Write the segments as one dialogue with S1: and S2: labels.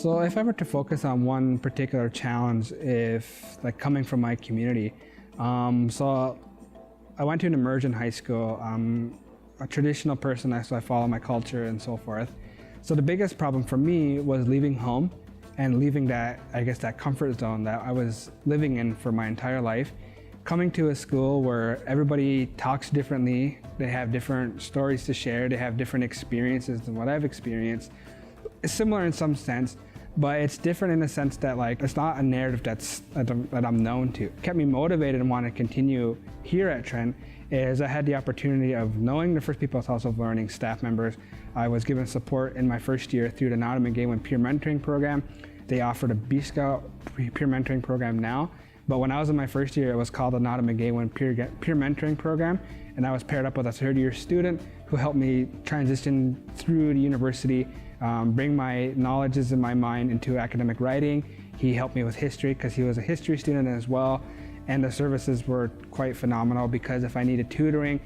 S1: So if I were to focus on one particular challenge, if like coming from my community, so I went to an immersion high school. I'm a traditional person, so I follow my culture and so forth. So the biggest problem for me was leaving home and leaving that, I guess, that comfort zone that I was living in for my entire life. Coming to a school where everybody talks differently, they have different stories to share, they have different experiences than what I've experienced. It's similar in some sense, but it's different in the sense that like it's not a narrative that I'm known to. What kept me motivated and want to continue here at Trent is I had the opportunity of knowing the First Peoples House of Learning staff members. I was given support in my first year through the Nottingham Peer Mentoring Program. They offered a B Scout Peer Mentoring Program now, but when I was in my first year, it was called the Nottingham Peer Mentoring Program, and I was paired up with a third-year student who helped me transition through the university, bring my knowledges in my mind into academic writing. He helped me with history because he was a history student as well, and the services were quite phenomenal because if I needed tutoring,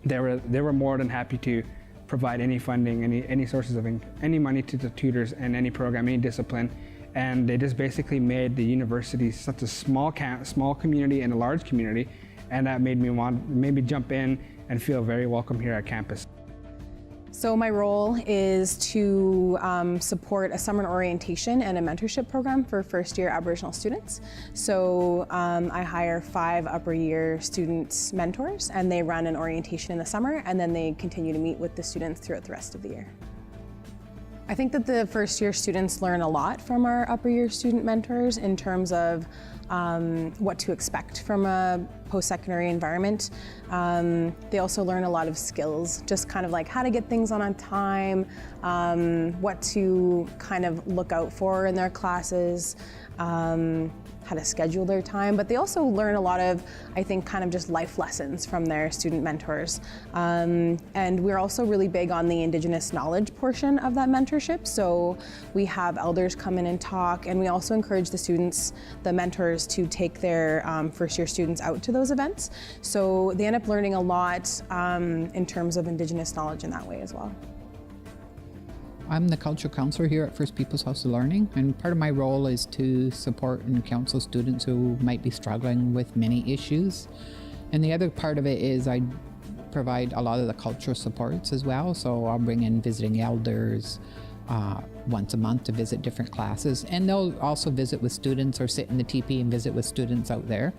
S1: they were more than happy to provide any funding, any sources of any money to the tutors and any program, any discipline. And they just basically made the university such a small community and a large community, and that made me jump in and feel very welcome here at campus.
S2: So my role is to support a summer orientation and a mentorship program for first-year Aboriginal students. So I hire 5 upper-year student mentors, and they run an orientation in the summer, and then they continue to meet with the students throughout the rest of the year. I think that the first-year students learn a lot from our upper-year student mentors in terms of what to expect from a post-secondary environment. They also learn a lot of skills, just kind of like how to get things on time, what to kind of look out for in their classes, how to schedule their time, but they also learn a lot of, I think, kind of just life lessons from their student mentors. And we're also really big on the Indigenous knowledge portion of that mentorship. So we have elders come in and talk, and we also encourage the students, the mentors, to take their first-year students out to those events. So they end up learning a lot in terms of Indigenous knowledge in that way as well.
S3: I'm the cultural counselor here at First Peoples House of Learning, and part of my role is to support and counsel students who might be struggling with many issues. And the other part of it is I provide a lot of the cultural supports as well. So I'll bring in visiting elders once a month to visit different classes, and they'll also visit with students or sit in the teepee and visit with students out there.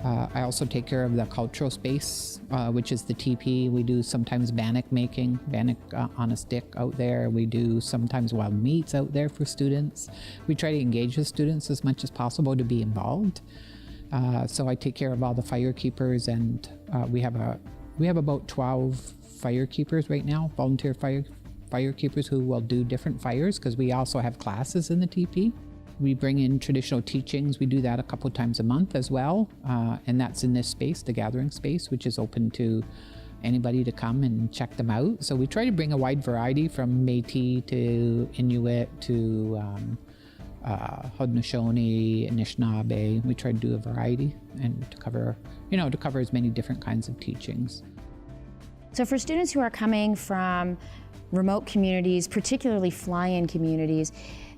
S3: I also take care of the cultural space, which is the teepee. We do sometimes bannock making, bannock on a stick out there. We do sometimes wild meats out there for students. We try to engage with students as much as possible to be involved. So I take care of all the fire keepers, and we have about 12 fire keepers right now, volunteer fire keepers who will do different fires, because we also have classes in the teepee. We bring in traditional teachings. We do that a couple times a month as well. And that's in this space, the gathering space, which is open to anybody to come and check them out. So we try to bring a wide variety from Métis to Inuit to Haudenosaunee, Anishinaabe. We try to do a variety and to cover as many different kinds of teachings.
S4: So for students who are coming from remote communities, particularly fly-in communities,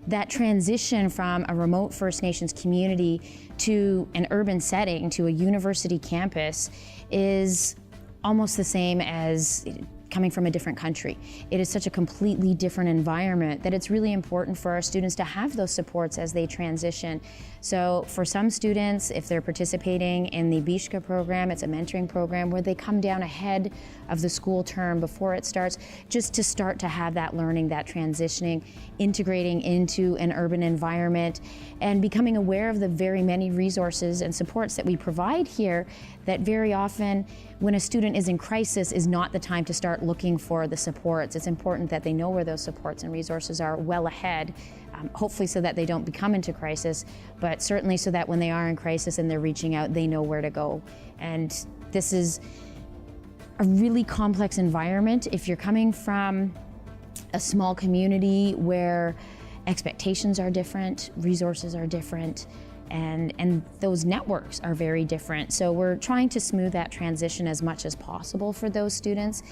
S4: that transition from a remote First Nations community to an urban setting, to a university campus, is almost the same as coming from a different country. It is such a completely different environment that it's really important for our students to have those supports as they transition. So for some students, if they're participating in the BSCA program, it's a mentoring program where they come down ahead of the school term before it starts, just to start to have that learning, that transitioning, integrating into an urban environment, and becoming aware of the very many resources and supports that we provide here, that very often when a student is in crisis is not the time to start looking for the supports. It's important that they know where those supports and resources are well ahead, hopefully so that they don't become into crisis, but certainly so that when they are in crisis and they're reaching out, they know where to go. And this is a really complex environment. If you're coming from a small community where expectations are different, resources are different, and those networks are very different. So we're trying to smooth that transition as much as possible for those students,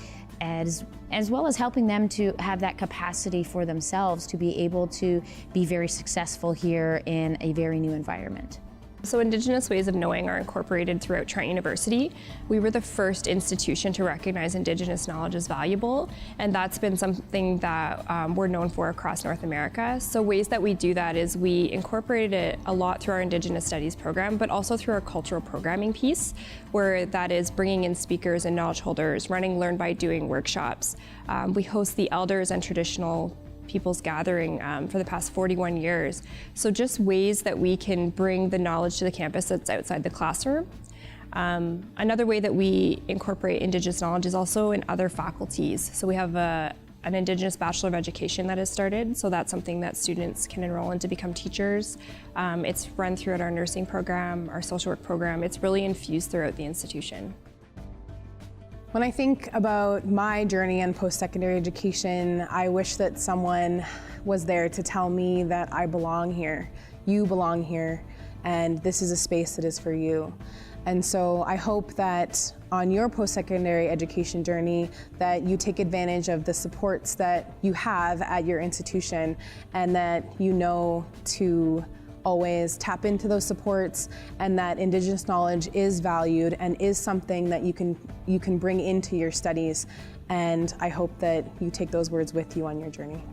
S4: as well as helping them to have that capacity for themselves to be able to be very successful here in a very new environment.
S5: So Indigenous ways of knowing are incorporated throughout Trent University. We were the first institution to recognize Indigenous knowledge as valuable, and that's been something that we're known for across North America. So ways that we do that is we incorporated it a lot through our Indigenous Studies program, but also through our cultural programming piece, where that is bringing in speakers and knowledge holders, running Learn by Doing workshops. We host the Elders and Traditional People's Gathering for the past 41 years. So just ways that we can bring the knowledge to the campus that's outside the classroom. Another way that we incorporate Indigenous knowledge is also in other faculties. So we have an Indigenous Bachelor of Education that has started, so that's something that students can enroll in to become teachers. It's run throughout our nursing program, our social work program. It's really infused throughout the institution.
S2: When I think about my journey in post-secondary education, I wish that someone was there to tell me that I belong here, you belong here, and this is a space that is for you. And so I hope that on your post-secondary education journey that you take advantage of the supports that you have at your institution, and that you know to always tap into those supports, and that Indigenous knowledge is valued and is something that you can bring into your studies. And I hope that you take those words with you on your journey.